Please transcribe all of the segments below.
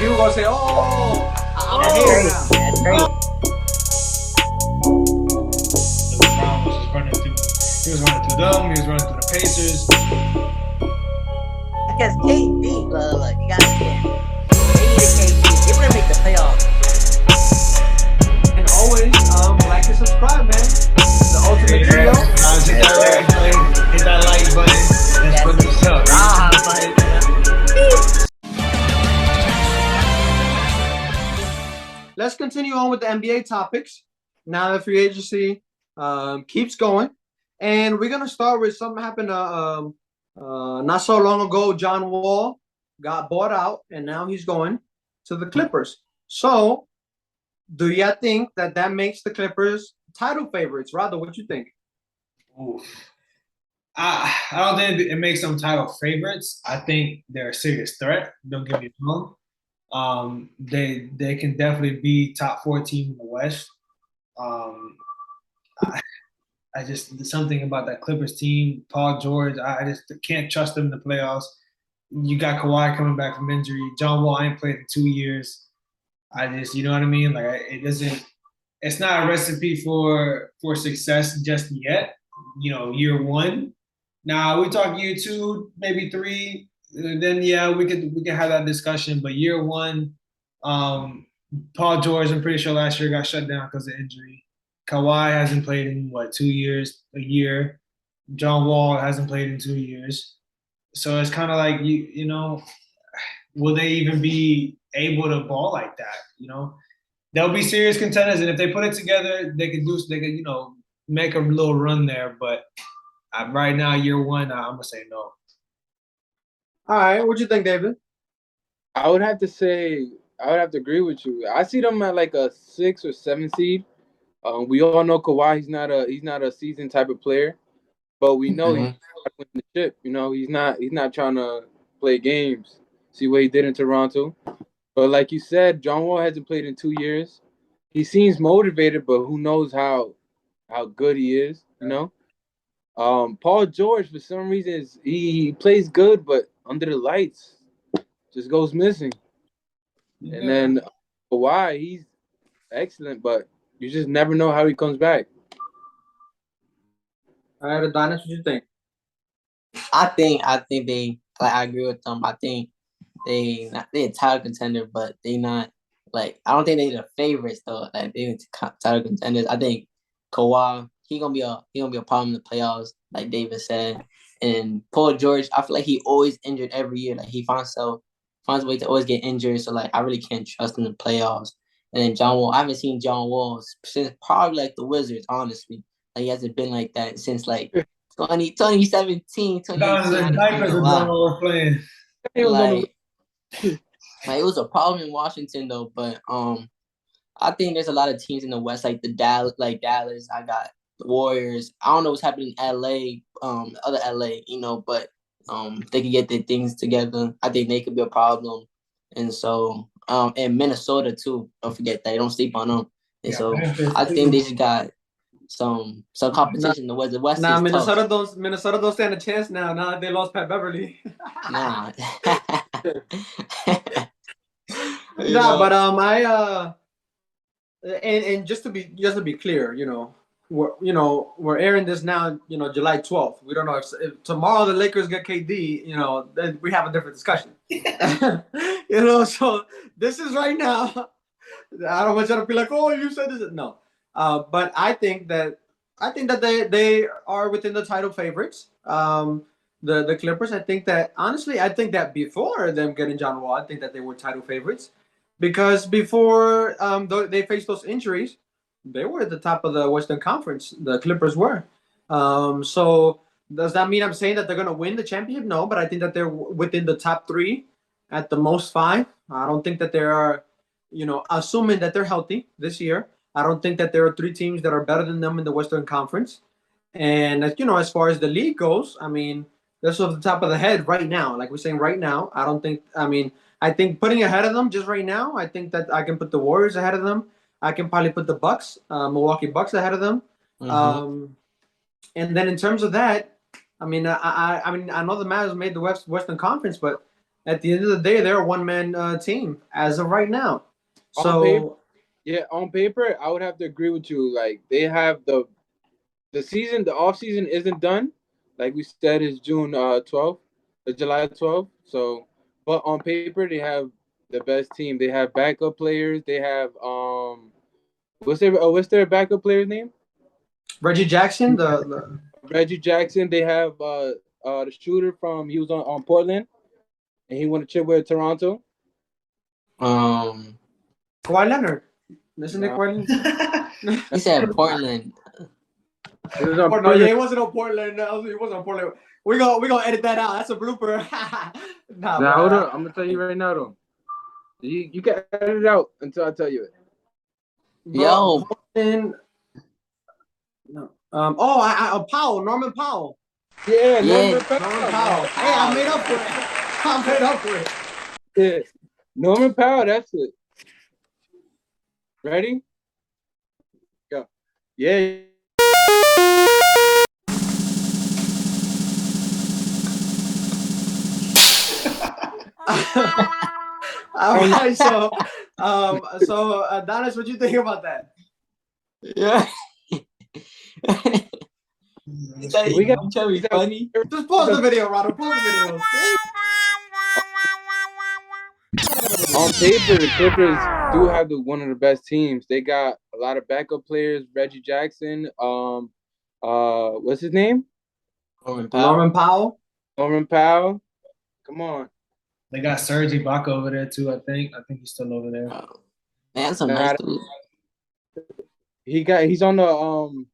people gonna say, "Oh, I'm That's here crazy. now." That's crazy. LeBron was just running through. He was running through them. He was running through the Pacers. Because KD, look, you gotta understand. They needed KD. They wouldn't make the playoffs. And always, like and subscribe, man. The ultimate trio. Hit that like button. Let's put this up. Let's continue on with the NBA topics. Now the free agency keeps going, and we're gonna start with something happened not so long ago. John Wall got bought out, and now he's going to the Clippers. So, do you think that makes the Clippers title favorites? Rather, what you think? Oof. I don't think it makes them title favorites. I think they're a serious threat. Don't get me wrong. They can definitely be top 4 team in the West. I just something about that Clippers team, Paul George. I just can't trust them in the playoffs. You got Kawhi coming back from injury. John Wall ain't played in 2 years. I just, you know what I mean? Like it doesn't. It's not a recipe for success just yet. You know, year 1. Now we talk year 2, maybe 3. Then yeah, we could have that discussion. But year 1, Paul George, I'm pretty sure last year got shut down because of injury. Kawhi hasn't played in 2 years, a year. John Wall hasn't played in 2 years. So it's kind of like you know, will they even be able to ball like that? You know, they'll be serious contenders, and if they put it together, they could make a little run there. But right now, year 1, I'm gonna say no. All right, what you think, David? I would have to say I would have to agree with you. I see them at like a 6 or 7 seed. We all know Kawhi. He's not a seasoned type of player, but we know he's trying to win the chip. You know, he's not trying to play games. See what he did in Toronto. But like you said, John Wall hasn't played in 2 years. He seems motivated, but who knows how good he is? You know. Paul George, for some reason, he plays good, but under the lights, just goes missing. Yeah. And then Kawhi, he's excellent, but you just never know how he comes back. All right, Adonis, what you think? I think they, like, I agree with them. I think they a title contender, but they not, like, I don't think they the favorites though. Like, they title contenders. I think Kawhi, he gonna be a problem in the playoffs, like David said. And Paul George, I feel like he always injured every year. Like, he finds a way to always get injured. So like, I really can't trust him in the playoffs. And then John Wall, I haven't seen John Wall since probably like the Wizards, honestly. Like, he hasn't been like that since like 2017, 2018. That was the diapers that John Wall was playing. Like, it was a problem in Washington though, but I think there's a lot of teams in the West, like Dallas. I got the Warriors. I don't know what's happening in LA, other LA, you know, but they can get their things together. I think they could be a problem, and so and Minnesota too. Don't forget that. Don't sleep on them. And so I think they just got some competition in the West. The West is Minnesota tough. Minnesota don't stand a chance now. Now that they lost Pat Beverly. Nah. But and just to be clear, we're airing this now, July 12th. We don't know if tomorrow the Lakers get KD, then we have a different discussion. So this is right now. I don't want you to be like, oh, you said this. No, but I think that they are within the title favorites. The Clippers. I think that before them getting John Wall, I think that they were title favorites because before they faced those injuries, they were at the top of the Western Conference. The Clippers were. So does that mean I'm saying that they're going to win the championship? No, but I think that they're within the top 3, at the most 5. I don't think that there are, assuming that they're healthy this year. I don't think that there are 3 teams that are better than them in the Western Conference. And as far as the league goes, I mean, that's off the top of the head right now. Like we're saying right now, I think putting ahead of them just right now, I think that I can put the Warriors ahead of them. I can probably put the Bucks, Milwaukee Bucks ahead of them. Mm-hmm. And then in terms of that, I know the Mavs made the Western Conference, but at the end of the day, they're a one-man team as of right now. On paper, So yeah, on paper, I would have to agree with you. Like they have the season, the off season isn't done. Like we said, is June 12th, July 12th. So, but on paper, they have the best team. They have backup players. They have what's their backup player's name? Reggie Jackson, the Reggie Jackson. They have the shooter from he was on Portland, and he won a chip with Toronto. Um, Kawhi Leonard. Listen to Nah, Kawhi Leonard. he said Portland. he was on Oh, no, yeah, Portland. he wasn't on Portland. No, he wasn't on Portland. We gonna edit that out. That's a blooper. Nah, Now but hold up, I'm gonna tell you right now though. You can edit it out until I tell you it. Yo. Portland. No. Powell, Norman Powell. Yeah, Yeah. Norman Powell. Hey, I made up for it. I made up for it. Yeah. Norman Powell, that's it. Ready? Go. Yeah. All right, so Adonis, what you think about that? Yeah. We got trying to be funny. Just pause the video, Rado. Pause the video. on paper, the Clippers do have one of the best teams. They got a lot of backup players. Reggie Jackson. What's his name? Norman Powell. Norman Powell. Come on. They got Serge Ibaka over there too. I think he's still over there. That's a Nah, nice dude. He's on the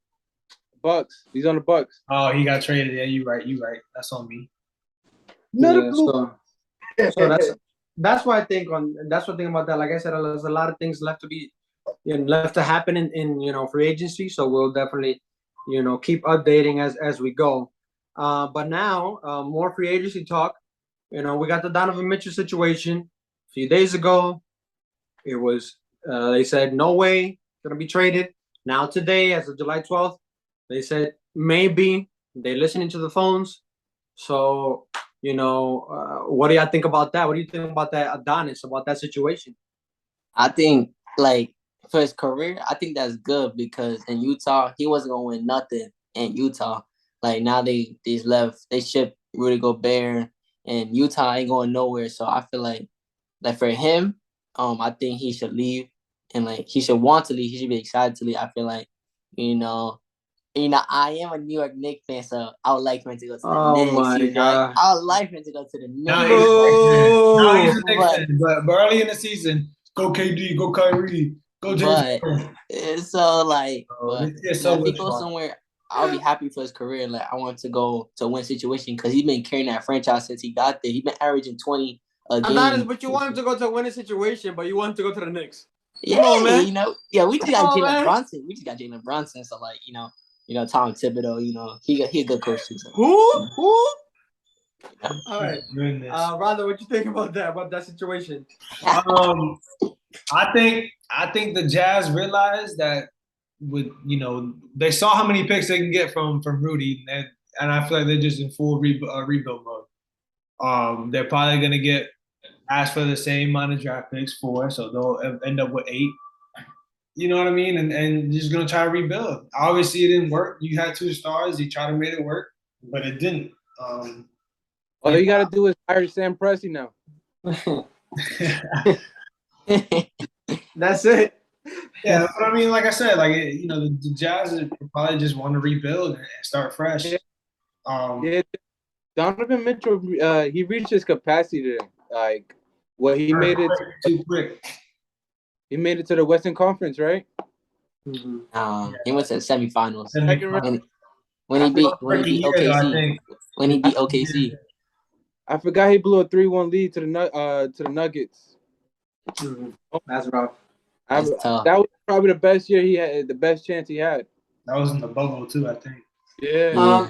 Bucks. He's on the Bucks. Oh, he got traded. Yeah, you right. That's on me. Yeah, so that's why I think that's what I think about that. Like I said, there's a lot of things left to be left to happen in free agency. So we'll definitely keep updating as we go. But now more free agency talk. We got the Donovan Mitchell situation a few days ago. It was they said no way gonna be traded. Now today, as of July 12th, they said maybe they're listening to the phones. So what do y'all think about that? What do you think about that, Adonis, about that situation? I think like for his career, I think that's good because in Utah he wasn't gonna win nothing in Utah. Like now they shipped Rudy Gobert and Utah ain't going nowhere. So I feel like for him, I think he should leave and like he should want to leave. He should be excited to leave. I feel like I am a New York Knicks fan, so I would like him to go to the Knicks. My God. I would like him to go to the Now Knicks. he's a Knicks fan. But early in the season, go KD, go Kyrie, go James. So like, if he goes somewhere, I'll be happy for his career. Like I want to go to win situation because he's been carrying that franchise since he got there. He's been averaging 20 a game. Adonis, but you want him to go to a winning situation, but you want him to go to the Knicks. Yeah, on, man. We just got Jalen Brunson. We just got Jalen Brunson. So like, Tom Thibodeau, he a good coach too. So. Who? Yeah. All right. Rhonda, what you think about that situation? I think the Jazz realized that they saw how many picks they can get from Rudy, and I feel like they're just in full rebuild mode. They're probably gonna get asked for the same amount of draft picks so they'll end up with 8. You know what I mean? And just gonna try to rebuild. Obviously, it didn't work. You had 2 stars. You tried to make it work, but it didn't. All you gotta do is hire Sam Presti now. That's it. Yeah, that's what I mean. Like I said, the Jazz probably just want to rebuild and start fresh. Yeah, Donovan Mitchell, he reached his capacity today. Like, he made it too quick. He made it to the Western Conference, right? Mm-hmm. He went to the semifinals. When he beat OKC. When he beat OKC. I forgot he blew a 3-1 lead to the Nuggets. Mm-hmm. That's rough. That was probably the best year he had, the best chance he had. That was in the bubble too, I think. Yeah.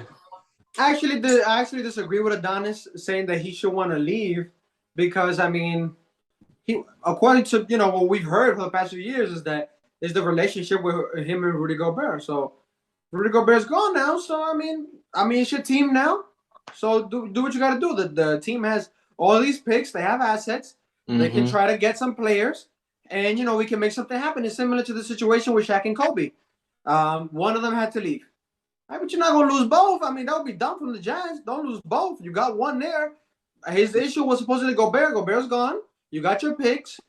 I actually disagree with Adonis saying that he should want to leave because he, according to what we've heard for the past few years, is the relationship with him and Rudy Gobert. So Rudy Gobert's gone now. So it's your team now. So do what you got to do. The team has all these picks, they have assets. They can Mhm. try to get some players, and we can make something happen. It's similar to the situation with Shaq and Kobe. One of them had to leave. But you're not gonna lose both. I mean, that would be dumb from the Jazz. Don't lose both. You got one there. His issue was supposedly Gobert. Gobert's gone. You got your picks.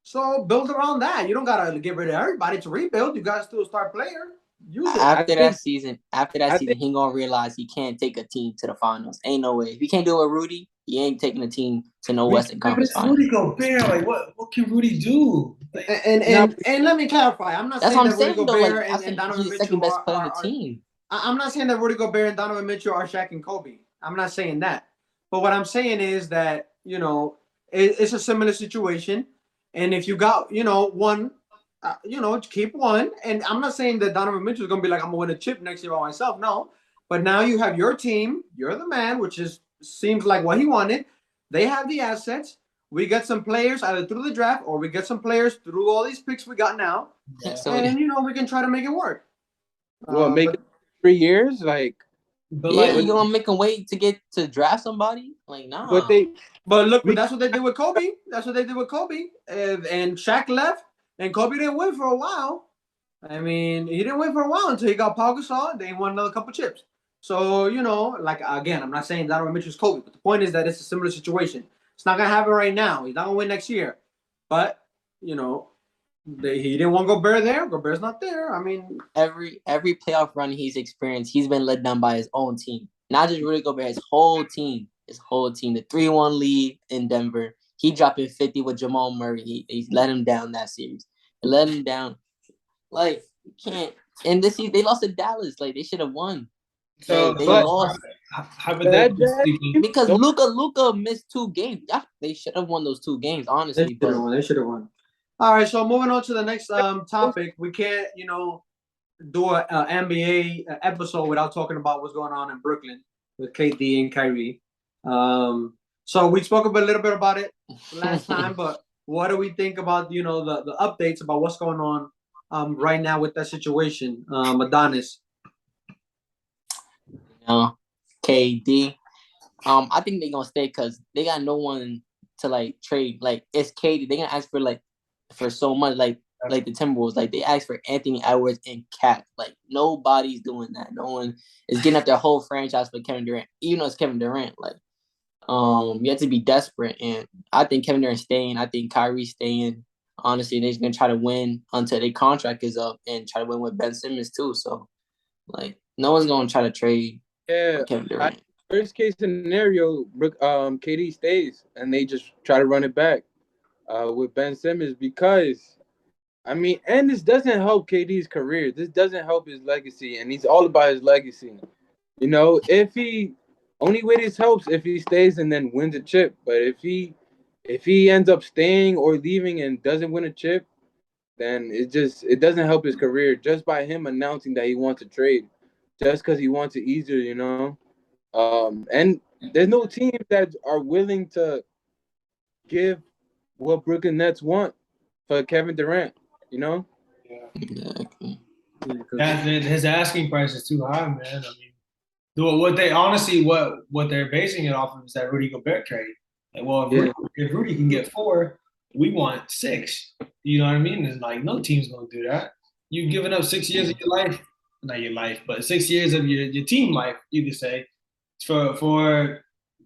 So build around that. You don't gotta get rid of everybody to rebuild. You gotta still start player. Use it. After think that season, I think he gonna realize he can't take a team to the finals. Ain't no way. If he can't do it with Rudy, he ain't taking a team to no Western But Conference it's Finals. Rudy Gobert. Like, what can Rudy do? Like, now And let me clarify. I'm not That's saying what I'm that Rudy saying though. Like Gobert I and said, Donovan he's the second Mitchell best player on the team. I'm not saying that Rudy Gobert and Donovan Mitchell are Shaq and Kobe. I'm not saying that. But what I'm saying is that, it's a similar situation. And if you got, one, keep one. And I'm not saying that Donovan Mitchell is going to be like, I'm going to win a chip next year by myself. No. But now you have your team. You're the man, which seems like what he wanted. They have the assets. We get some players either through the draft or we get some players through all these picks we got now. yeah. So And, we can try to make it work. make But it 3 years, like, But yeah, like, you but gonna make him wait to get to draft somebody? Like but nah. they But look, we that's what they did with Kobe. That's what they did with Kobe. And Shaq left, and Kobe didn't win for a while. I mean, he didn't win for a while until he got Paul Gasol. They won another couple chips. So, like, again, I'm not saying Donovan Mitchell's Kobe, but the point is that it's a similar situation. It's not going to happen right now. He's not going to win next year. But, he didn't want Gobert there. Gobert's not there. I mean, Every playoff run he's experienced, he's been let down by his own team. Not just Rudy Gobert, his whole team. His whole team. The 3-1 lead in Denver. He dropping 50 with Jamal Murray. He let him down that series. He let him down. Like, you can't. And this season, they lost to Dallas. Like, they should have won. so, They but lost that hypothetically Jazz speaking, team, because don't Luca missed 2 games. Yeah, they should have won those 2 games, they honestly. should have But won. They should have won. All right, so moving on to the next topic. We can't, do an NBA episode without talking about what's going on in Brooklyn with KD and Kyrie. So we spoke a little bit about it last time, but what do we think about the updates about what's going on right now with that situation, Adonis? KD. I think they're gonna stay because they got no one to like trade. Like it's KD. They're gonna ask for so much. Like the Timberwolves. Like they asked for Anthony Edwards and Cat. Like nobody's doing that. No one is getting up their whole franchise for Kevin Durant. Even though it's Kevin Durant. Like you have to be desperate. And I think Kevin Durant staying. I think Kyrie staying. Honestly, they're just gonna try to win until their contract is up and try to win with Ben Simmons too. So like no one's gonna try to trade yeah. for Kevin I, Durant. worst case scenario, KD stays and they just try to run it back with Ben Simmons because I mean, and this doesn't help KD's career. This doesn't help his legacy, and he's all about his legacy. If he only way this helps if he stays and then wins a chip. But if he ends up staying or leaving and doesn't win a chip, then it doesn't help his career just by him announcing that he wants to trade, just because he wants it easier. And there's no teams that are willing to give what Brooklyn Nets want for Kevin Durant. You know. yeah, Exactly. his asking price is too high, man. I mean, what they honestly what they're basing it off of is that Rudy Gobert trade. Like, well, Yeah. If Rudy can get 4, we want 6. You know what I mean? It's like no team's gonna do that. You've given up 6 years of your life, not your life, but 6 years of your team life, you could say, for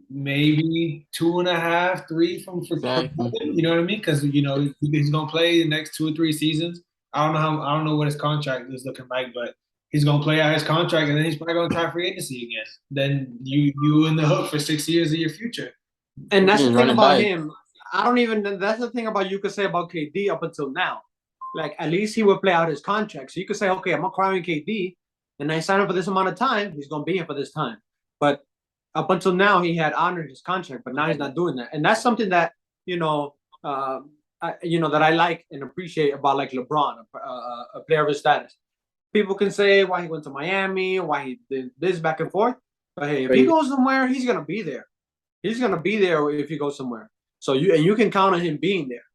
maybe 2.5, 3 from Exactly. you know what I mean? Because he's gonna play the next 2 or 3 seasons. I don't know what his contract is looking like, but he's gonna play out his contract, and then he's probably gonna try free agency again. Then you in the hook for 6 years of your future. And that's the Just thing run it about back. him. That's the thing about you could say about KD up until now. Like at least he would play out his contract. So you could say, okay, I'm acquiring KD, and I sign him for this amount of time. He's gonna be here for this time. But up until now, he had honored his contract, but now he's not doing that. And that's something that that I like and appreciate about like LeBron, a player of his status. People can say why he went to Miami, why he did this back and forth. But hey, if he goes somewhere, he's gonna be there. He's gonna be there if he goes somewhere. So you can count on him being there.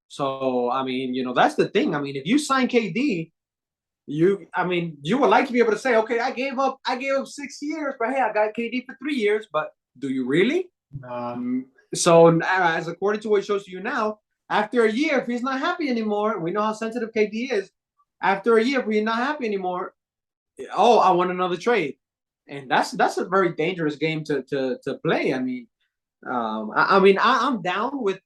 So I mean, that's the thing. I mean, if you sign KD, you would like to be able to say, okay, I gave up 6 years, but hey, I got KD for 3 years. But do you really? Nah. So as according to what it shows to you now, after a year, if he's not happy anymore, we know how sensitive KD is. After a year, if he's not happy anymore, oh, I want another trade, and that's a very dangerous game to play. I mean, I'm down with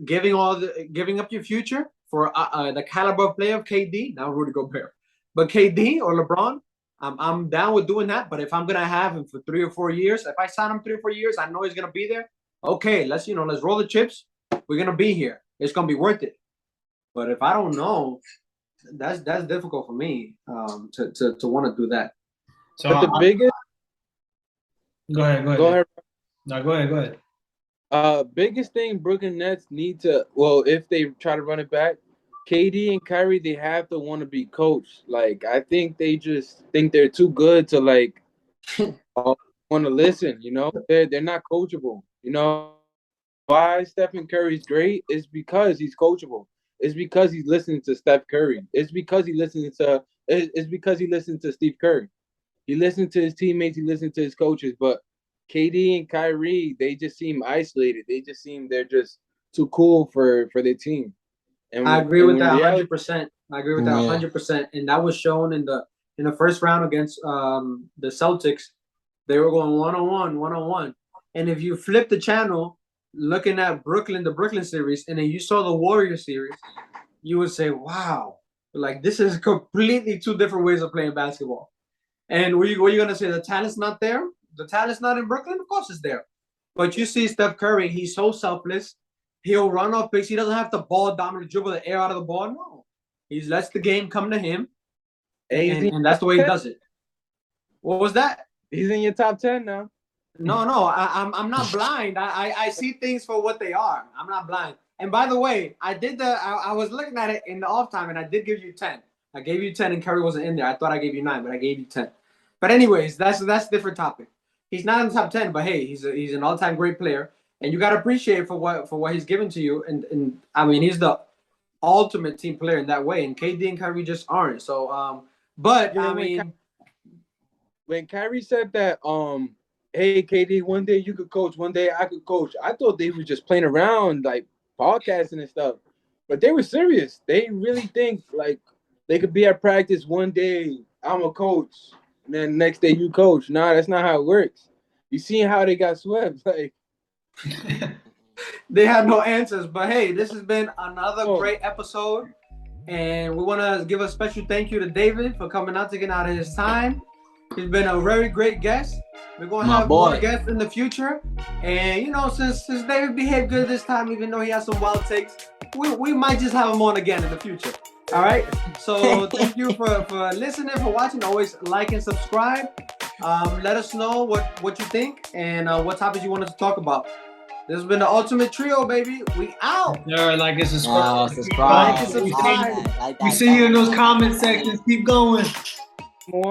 giving up your future for the caliber of player of KD, not Rudy Gobert, but KD or LeBron. I'm down with doing that. But if I'm gonna have him for 3 or 4 years, if I sign him 3 or 4 years, I know he's gonna be there. Okay, let's roll the chips. We're gonna be here. It's gonna be worth it. But if I don't know, that's difficult for me to want to do that. So But the biggest, go ahead. go ahead. No, go ahead. Biggest thing Brooklyn Nets need to, well, if they try to run it back, KD and Kyrie, they have to want to be coached. Like, I think they just think they're too good to like want to listen. They're not coachable. Why Stephen Curry's great is because he's coachable. It's because he's listening to Steph Curry. It's because he listens to Steve Curry. He listened to his teammates. He listened to his coaches. But KD and Kyrie, they just seem isolated. They're just too cool for their team. And I agree with that reality, 100%. I agree with that 100%. And that was shown in the first round against the Celtics. They were going one-on-one. And if you flip the channel, looking at the Brooklyn series, and then you saw the Warriors series, you would say, wow, like this is completely two different ways of playing basketball. And what are you going to say? The talent's not there? The talent's not in Brooklyn? Of course it's there. But you see Steph Curry, he's so selfless. He'll run off picks. He doesn't have to ball dominant, dribble the air out of the ball. No. He lets the game come to him. And that's the way he does it. What was that? He's in your top 10 now. No, I'm not blind. I see things for what they are. I'm not blind. And by the way, I was looking at it in the off time, and I did give you 10. I gave you 10, and Curry wasn't in there. I thought I gave you 9, but I gave you 10. But anyways, that's a different topic. He's not in the top 10, but hey, he's an all-time great player, and you got to appreciate for what he's given to you. And I mean, he's the ultimate team player in that way, and KD and Kyrie just aren't. So, but I mean, when Kyrie said that, hey KD, one day you could coach, one day I could coach, I thought they were just playing around, like podcasting and stuff, but they were serious. They really think like they could be at practice one day, I'm a coach, and then next day you coach. Nah, that's not how it works. You seen how they got swept? Like they had no answers. But hey, this has been another great episode, and we want to give a special thank you to David for coming out, taking out of his time. He's been a very great guest. We're going to have more guests in the future. And, since David behaved good this time, even though he has some wild takes, we might just have him on again in the future. All right? So thank you for listening, for watching. Always like and subscribe. Let us know what you think and what topics you want us to talk about. This has been the Ultimate Trio, baby. We out. Yeah, like and subscribe. Subscribe. Like and subscribe. We see you in those comment sections. Keep going.